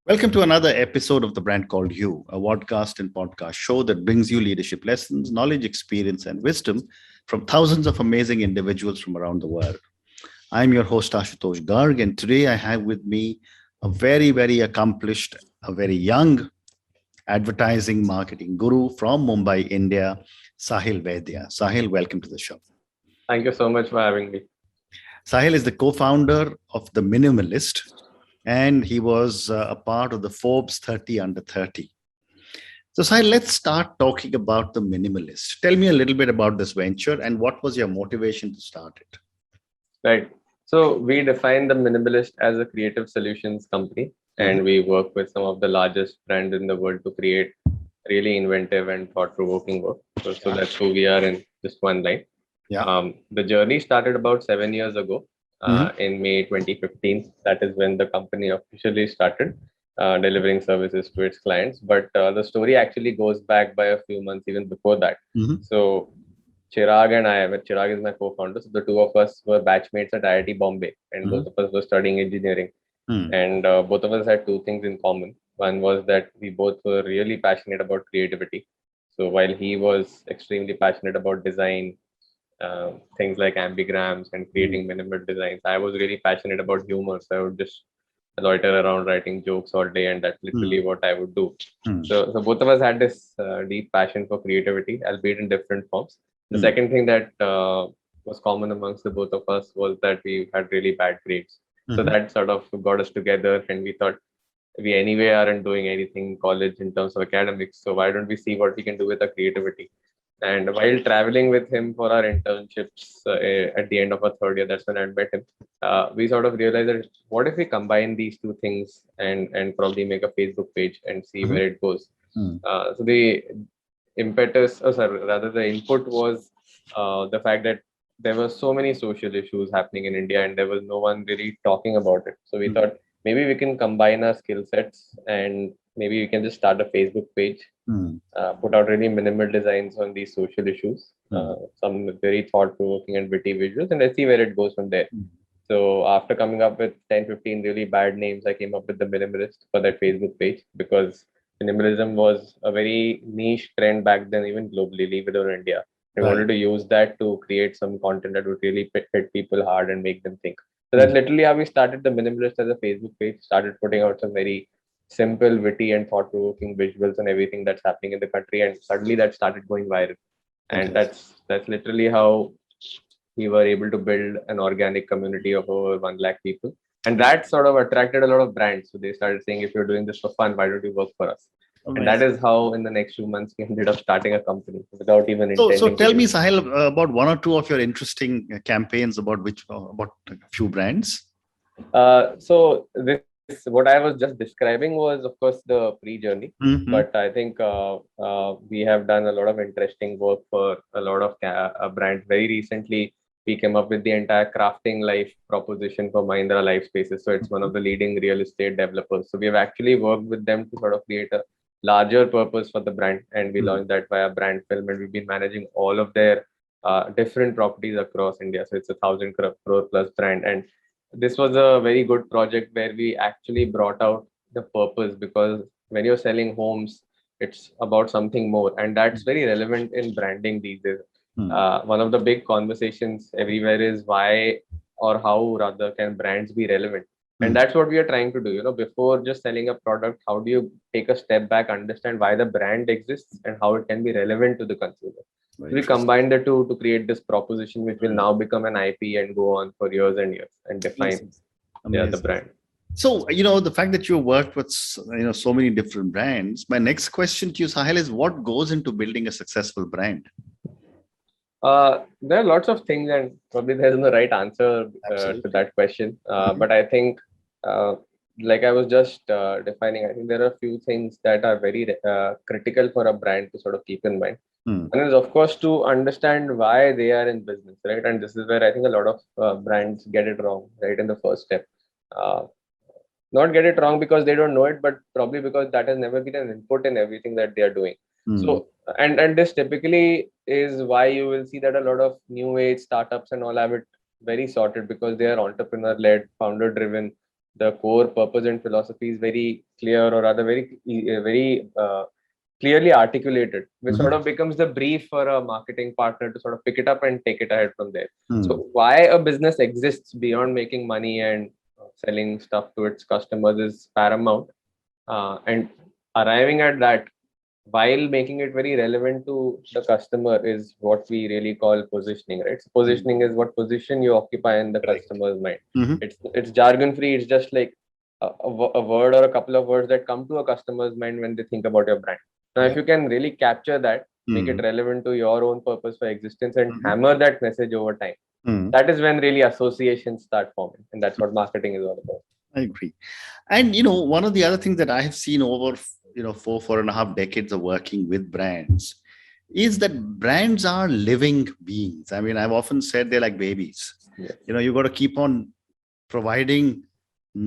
Welcome to another episode of The Brand Called You, a podcast and podcast show that brings you leadership lessons, knowledge, experience, and wisdom from thousands of amazing individuals from around the world. I'm your host, Ashutosh Garg, and today I have with me a very accomplished, a very young advertising marketing guru from Mumbai, India, Sahil Vaidya. Sahil, welcome to the show. Thank you so much for having me. Sahil is the co founder of The Minimalist, and he was a part of the Forbes 30 under 30. So, Sahil, let's start talking about The Minimalist. Tell me a little bit about this venture and what was your motivation to start it? Right. So we define the Minimalist as a creative solutions company, and we work with some of the largest brands in the world to create really inventive and thought-provoking work. So that's who we are in just one line. Yeah. The journey started about 7 years ago in May 2015. That is when the company officially started delivering services to its clients. But the story actually goes back by a few months even before that. So Chirag and I, Chirag is my co-founder. So the two of us were batchmates at IIT Bombay, and both of us were studying engineering. And both of us had two things in common. One was that we both were really passionate about creativity. So while he was extremely passionate about design, things like ambigrams and creating minimal designs, I was really passionate about humor. So I would just loiter around writing jokes all day, and that's literally what I would do. So both of us had this deep passion for creativity, albeit in different forms. The second thing that was common amongst the both of us was that we had really bad grades. So that sort of got us together, and we thought we anyway aren't doing anything in college in terms of academics. So why don't we see what we can do with our creativity? And while traveling with him for our internships at the end of our third year, that's when I met him. We sort of realized that what if we combine these two things and probably make a Facebook page and see where it goes. So the impetus, or sorry, rather the input was the fact that there were so many social issues happening in India and there was no one really talking about it. So we thought maybe we can combine our skill sets and maybe we can just start a Facebook page, put out really minimal designs on these social issues, some very thought-provoking and witty visuals, and let's see where it goes from there. So after coming up with 10, 15 really bad names, I came up with the Minimalist for that Facebook page because minimalism was a very niche trend back then, even globally, leave it or India. We wanted to use that to create some content that would really hit people hard and make them think. So that's literally how we started the Minimalist as a Facebook page, started putting out some very simple, witty, and thought-provoking visuals and everything that's happening in the country, and suddenly that started going viral. And that's literally how we were able to build an organic community of over 1 lakh people. And that sort of attracted a lot of brands. So they started saying, if you're doing this for fun, why don't you work for us? Amazing. And that is how in the next 2 months we ended up starting a company without even intending. So tell me, Sahil, about one or two of your interesting campaigns about a few brands. So this, what I was just describing was, of course, the pre-journey. But I think we have done a lot of interesting work for a lot of brands. Very recently, we came up with the entire crafting life proposition for Mahindra Life Spaces. So it's one of the leading real estate developers. So we have actually worked with them to sort of create a larger purpose for the brand. And we launched that via brand film. And we've been managing all of their different properties across India. So it's 1,000 crore plus brand. And this was a very good project where we actually brought out the purpose, because when you're selling homes, it's about something more. And that's very relevant in branding these days. One of the big conversations everywhere is why, or how rather, can brands be relevant? And that's what we are trying to do. You know, before just selling a product, how do you take a step back, understand why the brand exists and how it can be relevant to the consumer? We combine the two to create this proposition, which will now become an IP and go on for years and years and define the brand. So, the fact that you worked with, so many different brands, my next question to you, Sahil, is what goes into building a successful brand? There are lots of things, and probably there's no right answer to that question. But I think, like I was just defining, I think there are a few things that are very critical for a brand to sort of keep in mind. One is, of course, to understand why they are in business, right? And this is where I think a lot of brands get it wrong, right, in the first step. Not get it wrong because they don't know it, but probably because that has never been an input in everything that they are doing. So, and this typically is why you will see that a lot of new age startups and all have it very sorted, because they are entrepreneur led, founder driven. the core purpose and philosophy is very clear, or rather very clearly articulated, which sort Mhm. of becomes the brief for a marketing partner to sort of pick it up and take it ahead from there. Mm. So why a business exists beyond making money and selling stuff to its customers is paramount. And arriving at that while making it very relevant to the customer is what we really call positioning, right? So Mm. positioning is what position you occupy in the Correct. customer's mind. Mhm. It's jargon free. It's just like a word or a couple of words that come to a customer's mind when they think about your brand. Now, if Yeah. you can really capture that, make it Mm. relevant to your own purpose for existence, and Mhm. hammer that message over time, Mm. that is when really associations start forming, and that's what marketing is all about. I agree. And one of the other things that I have seen over 4.5 decades of working with brands is that brands are living beings. I mean, I've often said they're like babies. Yes, You got to keep on providing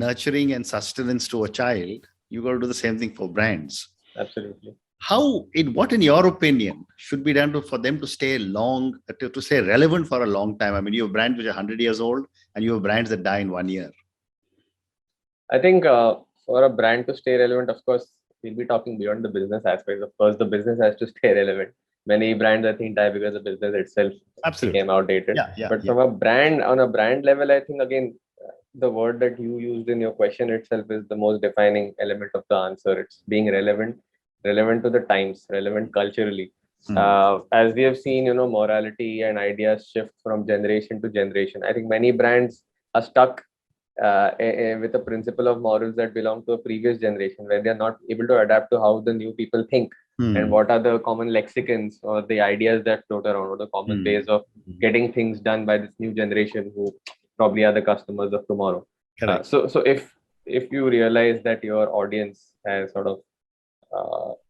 nurturing and sustenance to a child. You got to do the same thing for brands. absolutely. What in your opinion should be done for them to stay to stay relevant for a long time? I mean, you have brands which are 100 years old and you have brands that die in 1 year. I think for a brand to stay relevant, of course, we'll be talking beyond the business aspects. Of course, the business has to stay relevant. Many brands, I think, die because the business itself became Absolutely. outdated. Yeah, yeah, But yeah. from on a brand level, I think, again, the word that you used in your question itself is the most defining element of the answer. It's being relevant to the times, relevant culturally. Hmm. As we have seen, morality and ideas shift from generation to generation. I think many brands are stuck with a principle of morals that belong to a previous generation, where they are not able to adapt to how the new people think and Hmm. what are the common lexicons or the ideas that float around, or the common Hmm. ways of getting things done by this new generation who probably are the customers of tomorrow. Correct. So if you realize that your audience has sort of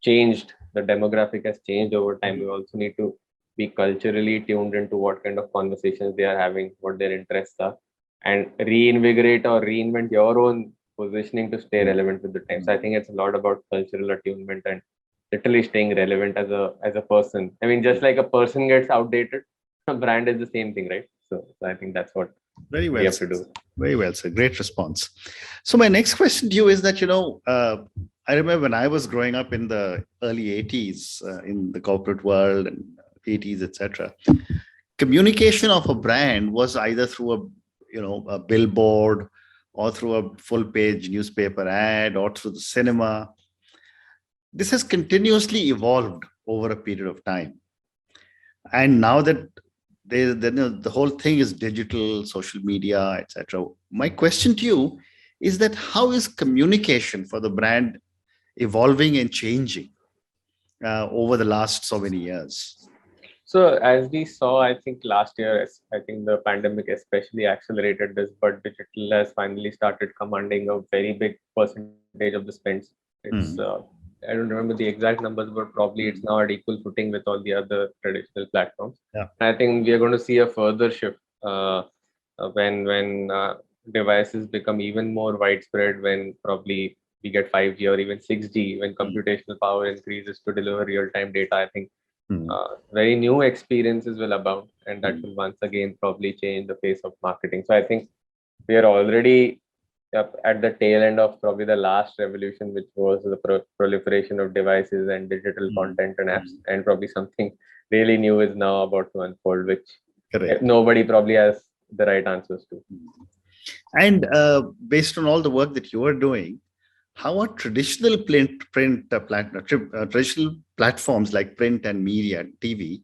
changed, the demographic has changed over time, you also need to be culturally tuned into what kind of conversations they are having, what their interests are, and reinvigorate or reinvent your own positioning to stay Hmm. relevant with the times. So I think it's a lot about cultural attunement and literally staying relevant as a person. I mean, just like a person gets outdated, a brand is the same thing, right? So I think that's what Very we well have to said. do. Very well said. Great response. So my next question to you is that I remember when I was growing up in the early 80s in the corporate world and 80s, etc. Communication of a brand was either through a billboard or through a full page newspaper ad or through the cinema. This has continuously evolved over a period of time. And now that the whole thing is digital, social media, etc. My question to you is that how is communication for the brand evolving and changing over the last so many years? So as we saw, I think last year, I think the pandemic especially accelerated this, but digital has finally started commanding a very big percentage of the spends. It's Hmm. I don't remember the exact numbers, but probably it's Hmm. now at equal footing with all the other traditional platforms. Yeah. I think we are going to see a further shift when devices become even more widespread, when probably we get 5G or even 6G, when Hmm. computational power increases to deliver real-time data. I think Hmm. very new experiences will abound, and that Hmm. will once again probably change the face of marketing. So I think we are already at the tail end of probably the last revolution, which was the proliferation of devices and digital Hmm. content and apps, Hmm. and probably something really new is now about to unfold, which Correct. nobody probably has the right answers to. And based on all the work that you are doing, how are traditional platforms like print and media, TV,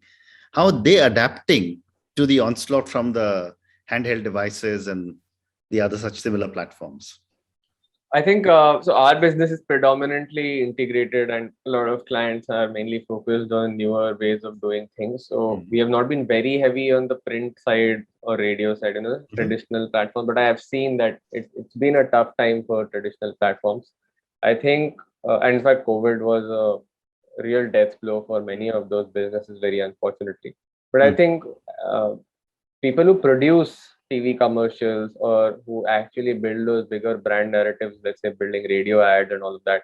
how are they adapting to the onslaught from the handheld devices and the other such similar platforms? I think so. Our business is predominantly integrated, and a lot of clients are mainly focused on newer ways of doing things. So we Mhm. have not been very heavy on the print side or radio side, Mhm. traditional platform. But I have seen that it's been a tough time for traditional platforms. I think, and in fact, COVID was a real death blow for many of those businesses, very unfortunately. But I Mhm. think people who produce TV commercials or who actually build those bigger brand narratives, let's say building radio ads and all of that,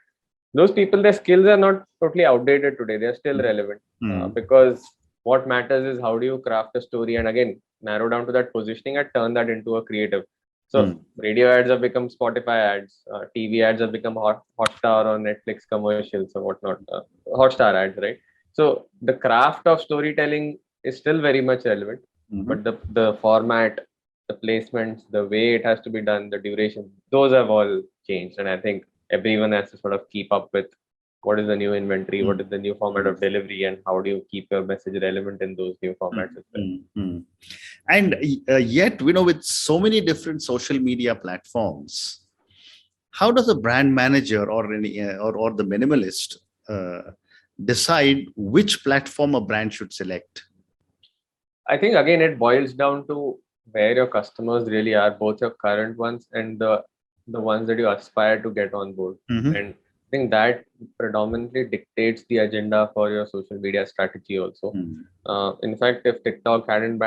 those people, their skills are not totally outdated today. They're still relevant Mhm. because what matters is how do you craft a story and again narrow down to that positioning and turn that into a creative. Hmm. So radio ads have become Spotify ads, TV ads have become Hotstar or Netflix commercials or whatnot, Hotstar ads, right? So the craft of storytelling is still very much relevant, Mhm. but the format, the placements, the way it has to be done, the duration, those have all changed. And I think everyone has to sort of keep up with what is the new inventory, what Mm, is the new format mm, of delivery, and how do you keep your message relevant in those new mm, formats as well. mm. And yet, with so many different social media platforms, how does a brand manager or the minimalist uh, decide which platform a brand should select? I think again it boils down to where your customers really are, both your current ones and the ones that you aspire to get on board. Mhm. And I think that predominantly dictates the agenda for your social media strategy also. Mm, In fact, if TikTok hadn't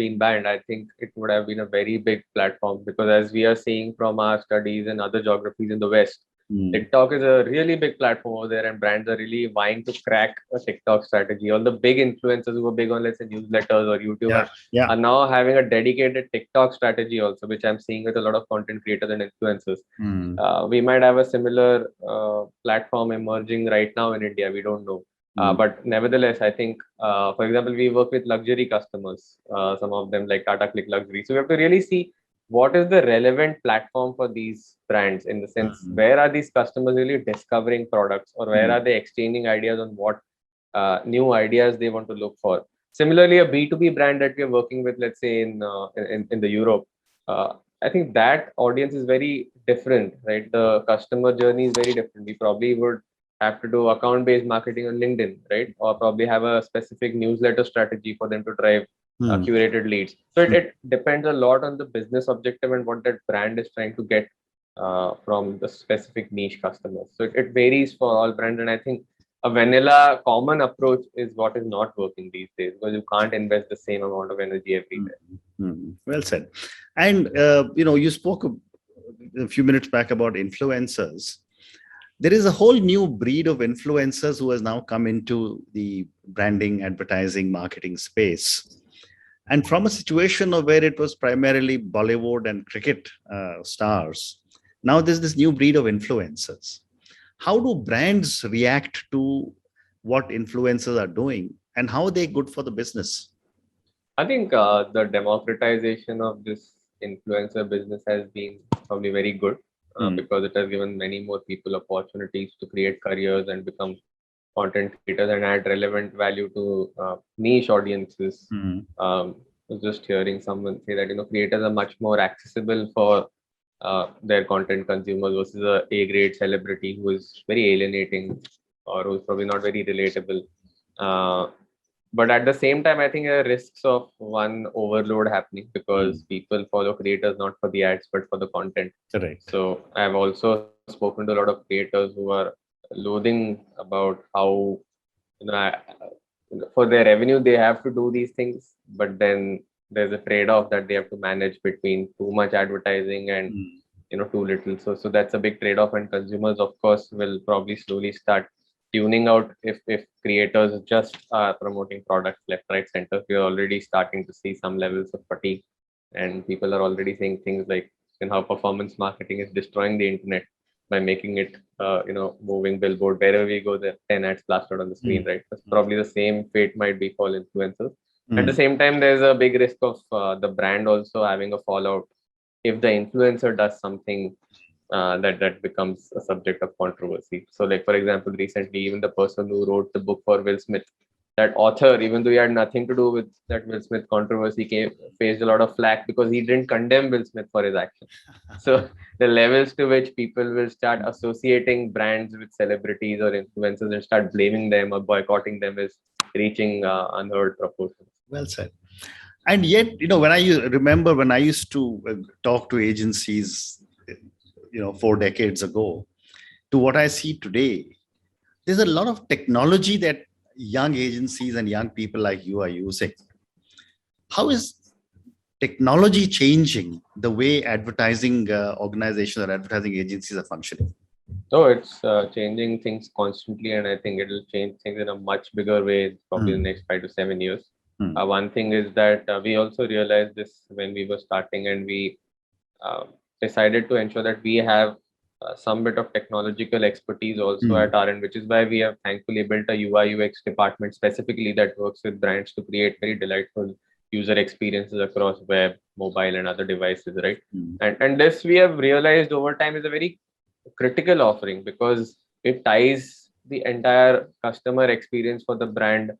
been banned, I think it would have been a very big platform, because as we are seeing from our studies and other geographies in the West, mm. TikTok is a really big platform over there, and brands are really vying to crack a TikTok strategy. All the big influencers who were big on, let's say, newsletters or Yeah, YouTubers yeah. are now having a dedicated TikTok strategy also, which I'm seeing with a lot of content creators and influencers. Mm, We might have a similar platform emerging right now in India. We don't know. mm, But nevertheless, I think, for example, we work with luxury customers, some of them like Tata Click Luxury. So we have to really see what is the relevant platform for these brands, in the sense mm, where are these customers really discovering products, or where are mm, they exchanging ideas on what new ideas they want to look for. Similarly, a B2B brand that we are working with, let's say in the Europe, uh, I think that audience is very different, right? The customer journey is very different. We probably would have to do account-based marketing on LinkedIn, right? Or probably have a specific newsletter strategy for them to drive mm, curated leads. So it, mm. it depends a lot on the business objective and what that brand is trying to get from the specific niche customers. So it varies for all brands, and I think a vanilla common approach is what is not working these days, because you can't invest the same amount of energy everywhere. Well said. And you spoke a few minutes back about influencers. There is a whole new breed of influencers who has now come into the branding, advertising, marketing space. And from a situation of where it was primarily Bollywood and cricket stars, now there's this new breed of influencers. How do brands react to what influencers are doing, and how are they good for the business? I think the democratization of this influencer business has been probably very good, Mm, because it has given many more people opportunities to create careers and become content creators and add relevant value to niche audiences. mm, I was just hearing someone say that creators are much more accessible for their content consumers versus a grade celebrity who is very alienating, or who's probably not very relatable. Uh, but at the same time, I think there are risks of one overload happening, mm. because people follow creators not for the ads but for the content. Correct. So I've also spoken to a lot of creators who are loathing about how for their revenue they have to do these things, but then there's a trade-off that they have to manage between too much advertising and Mm, too little. So that's a big trade-off, and consumers of course will probably slowly start tuning out if creators just are promoting products left, right, center. We're already starting to see some levels of fatigue, and people are already saying things like how performance marketing is destroying the internet by making it moving billboard wherever we go, there 10 ads plastered on the screen, mm, right? That's probably the same fate might be for influencers. At the mm. same time, there's a big risk of the brand also having a fallout if the influencer does something that becomes a subject of controversy. So, like for example, recently, even the person who wrote the book for Will Smith, that author, even though he had nothing to do with that Will Smith controversy, faced a lot of flack because he didn't condemn Will Smith for his action. So, the levels to which people will start associating brands with celebrities or influencers and start blaming them or boycotting them is reaching unheard proportions. Well said. And yet, remember when I used to talk to agencies, 4 decades ago, to what I see today, there's a lot of technology that young agencies and young people like you are using. How is technology changing the way advertising organizations or advertising agencies are functioning? No, it's changing things constantly, and I think it'll change things in a much bigger way probably in the Mm, next 5 to 7 years. mm, One thing is that we also realized this when we were starting, and we uh, decided to ensure that we have some bit of technological expertise also Mm. at our end, which is why we have thankfully built a UI UX department specifically that works with brands to create very delightful user experiences across web, mobile, and other devices, right? Mm. And this we have realized over time is a very critical offering because it ties the entire customer experience for the brand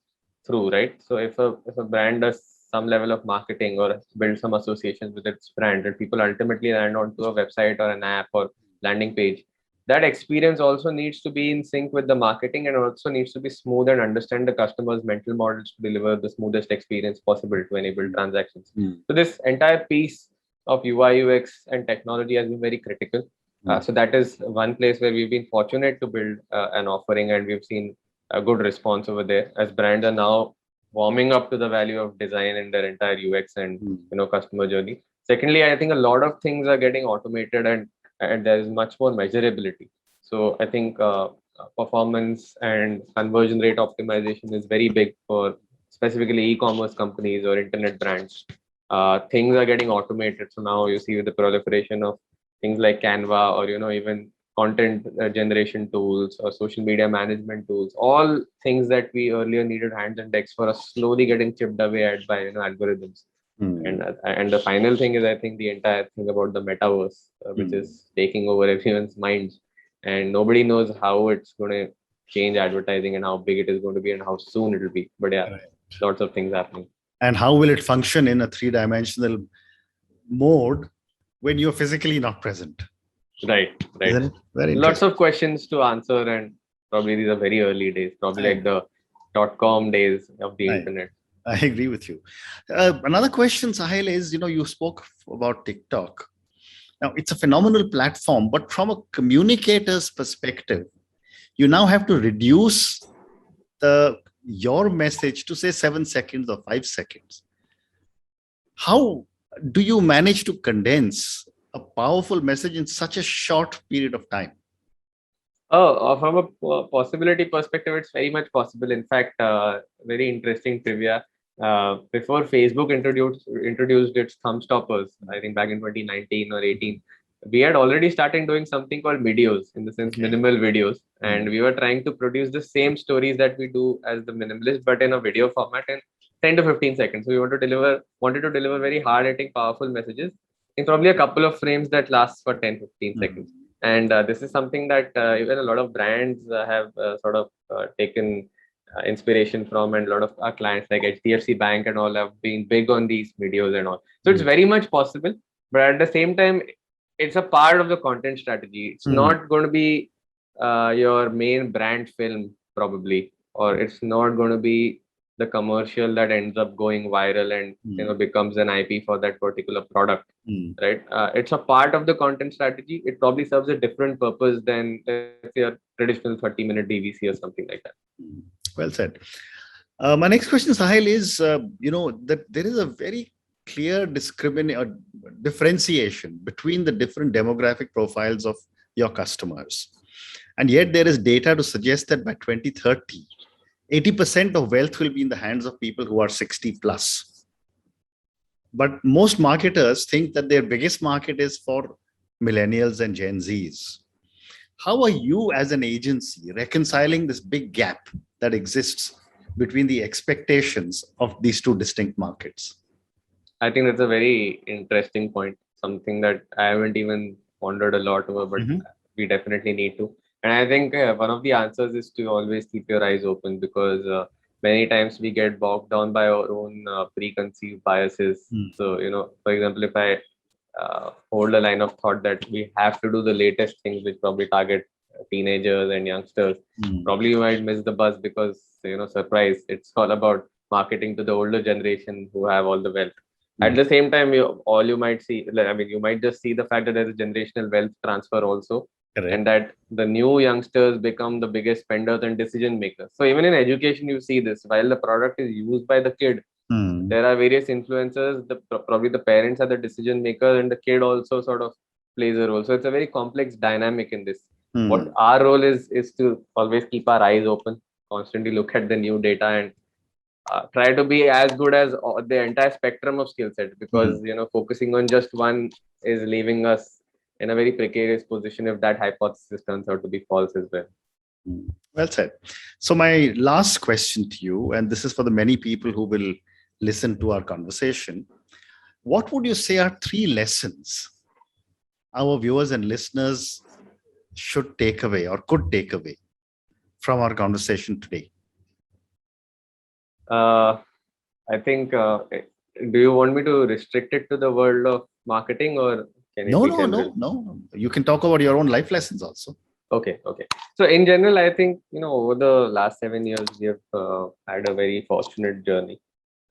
through, right? So if a brand does some level of marketing or build some associations with its brand, and people ultimately land onto a website or an app or landing page, that experience also needs to be in sync with the marketing and also needs to be smooth and understand the customer's mental models to deliver the smoothest experience possible to enable transactions. Mm. So this entire piece of UI UX and technology has been very critical. Mm. So that is one place where we've been fortunate to build an offering, and we've seen a good response over there as brands are now warming up to the value of design in their entire UX and Mm. customer journey. Secondly, I think a lot of things are getting automated, and there is much more measurability. So I think performance and conversion rate optimization is very big for specifically e-commerce companies or internet brands. Things are getting automated. So now you see with the proliferation of things like Canva or even content generation tools or social media management tools, all things that we earlier needed hands and decks for are slowly getting chipped away at by algorithms. Mm. And the final thing is, I think, the entire thing about the metaverse, which Mm. is taking over everyone's minds, and nobody knows how it's going to change advertising and how big it is going to be and how soon it will be. But yeah, Right. lots of things happening. And how will it function in a three-dimensional mode when you're physically not present? Right, right. Isn't it? Very Lots interesting. of questions to answer, and probably these are very early days, probably I, like the .com days of the I, internet. I agree with you. Another question, Sahil, is you spoke about TikTok. Now, it's a phenomenal platform, but from a communicator's perspective, you now have to reduce your message to say 7 seconds or 5 seconds. How do you manage to condense a powerful message in such a short period of time? Oh, from a possibility perspective, it's very much possible. In fact, very interesting trivia. Before Facebook introduced its thumb stoppers, I think back in 2019 or 18, we had already started doing something called videos, in the sense Okay. minimal videos, and Mm. we were trying to produce the same stories that we do as the minimalist, but in a video format in 10 to 15 seconds. So we wanted to deliver very hard hitting, powerful messages in probably a couple of frames that lasts for 10, 15 Mm. seconds. And this is something that even a lot of brands have sort of taken inspiration from, and a lot of our clients like HDFC Bank and all have been big on these videos and all. So it's Mm. very much possible, but at the same time, it's a part of the content strategy. It's Mm. not going to be your main brand film probably, or it's not going to be the commercial that ends up going viral and Mm. becomes an IP for that particular product, Mm. right? It's a part of the content strategy. It probably serves a different purpose than, let's say, a traditional 30-minute DVC or something like that. Mm. Well said. My next question, Sahil, is that there is a very clear differentiation between the different demographic profiles of your customers. And yet there is data to suggest that by 2030, 80% of wealth will be in the hands of people who are 60 plus. But most marketers think that their biggest market is for millennials and Gen Zs. How are you as an agency reconciling this big gap that exists between the expectations of these two distinct markets? I think that's a very interesting point, something that I haven't even pondered a lot over, but Mm-hmm. we definitely need to. And I think one of the answers is to always keep your eyes open, because many times we get bogged down by our own preconceived biases. So, for example, if I hold a line of thought that we have to do the latest things which probably target teenagers and youngsters, Mm. probably you might miss the bus because, surprise, it's all about marketing to the older generation who have all the wealth. At Mm. the same time, you might see, I mean, you might just see the fact that there's a generational wealth transfer also, and Correct. that the new youngsters become the biggest spenders and decision makers. So even in education, you see this. While the product is used by the kid, Mm. there are various influencers. Probably the parents are the decision maker, and the kid also sort of plays a role. So it's a very complex dynamic in this. What Mm. our role is to always keep our eyes open, constantly look at the new data, and try to be as good as the entire spectrum of skill set, because focusing on just one is leaving us in a very precarious position if that hypothesis turns out to be false as well. Well said. So my last question to you, and this is for the many people who will listen to our conversation, what would you say are 3 lessons our viewers and listeners should take away or could take away from our conversation today? I think, do you want me to restrict it to the world of marketing, or can it be general? No. You can talk about your own life lessons also. Okay. So in general, I think, over the last 7 years, we have had a very fortunate journey.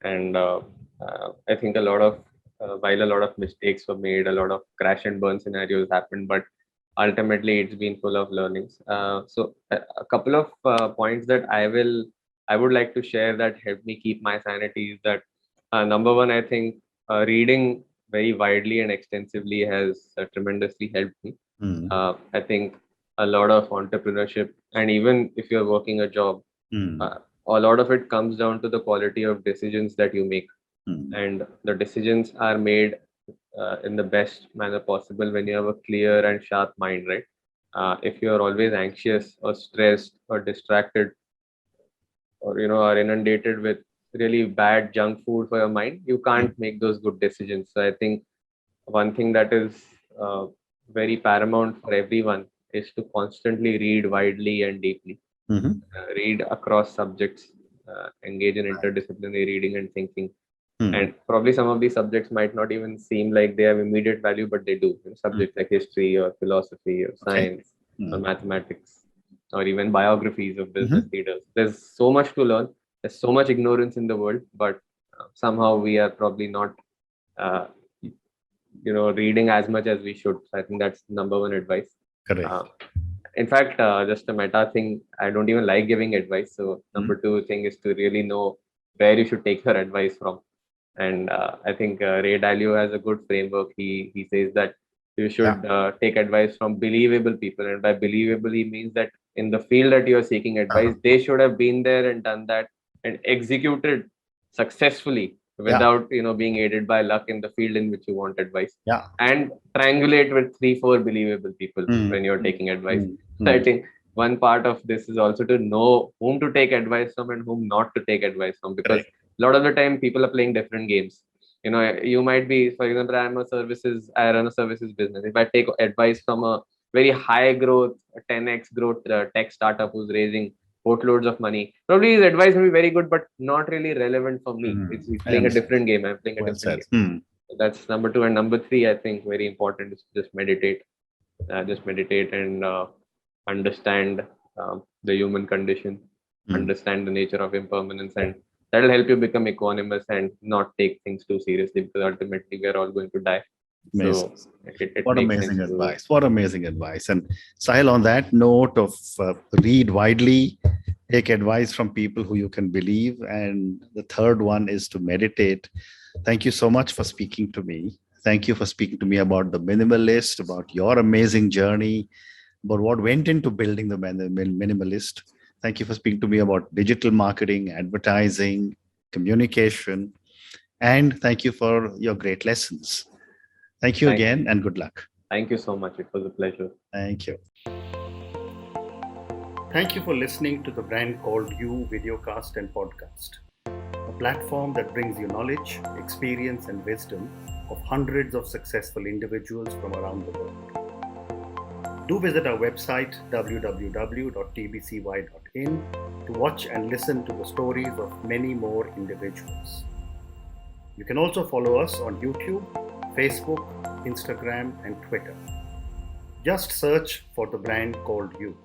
And I think while a lot of mistakes were made, a lot of crash and burn scenarios happened, but ultimately it's been full of learnings. So a couple of points that I would like to share that helped me keep my sanity is that number one, I think reading very widely and extensively has tremendously helped me. I think a lot of entrepreneurship, and even if you're working a job, a lot of it comes down to the quality of decisions that you make. And the decisions are made in the best manner possible when you have a clear and sharp mind, right? If you're always anxious or stressed or distracted, or are inundated with really bad junk food for your mind, you can't make those good decisions. So I think one thing that is very paramount for everyone is to constantly read widely and deeply. Read across subjects, engage in interdisciplinary reading and thinking. And probably some of these subjects might not even seem like they have immediate value, but they do. Subjects like history or philosophy or science or mathematics, or even biographies of business leaders. There's so much to learn. There's so much ignorance in the world, but somehow we are probably not, reading as much as we should. So I think that's number one advice. Correct. In fact, just a meta thing, I don't even like giving advice. So number two thing is to really know where you should take your advice from. And I think Ray Dalio has a good framework. He says that you should take advice from believable people. And by believable, he means that in the field that you're seeking advice, they should have been there and done that and executed successfully without being aided by luck in the field in which you want advice. And triangulate with 3-4 believable people when you're taking advice. So I think one part of this is also to know whom to take advice from and whom not to take advice from, because a lot of the time people are playing different games. You might be, for example, I run a services business. If I take advice from a very high growth, 10x growth tech startup who's raising boatloads of money, probably his advice will be very good, but not really relevant for me. He's playing a different game. I'm playing a different game. So that's number two. And number three, I think very important is to just meditate. And understand the human condition, understand the nature of impermanence, and that'll help you become equanimous and not take things too seriously, because ultimately we're all going to die. Amazing. So what amazing advice. What amazing advice. And Sahil, on that note of read widely, take advice from people who you can believe. And the third one is to meditate. Thank you so much for speaking to me. Thank you for speaking to me about the Minimalist, about your amazing journey, about what went into building the Minimalist. Thank you for speaking to me about digital marketing, advertising, communication, and thank you for your great lessons. Thank you again, and good luck. Thank you so much. It was a pleasure. Thank you. Thank you for listening to the Brand Called You videocast and podcast, a platform that brings you knowledge, experience, and wisdom of hundreds of successful individuals from around the world. Do visit our website www.tbcy.in to watch and listen to the stories of many more individuals. You can also follow us on YouTube, Facebook, Instagram, and Twitter. Just search for the Brand Called You.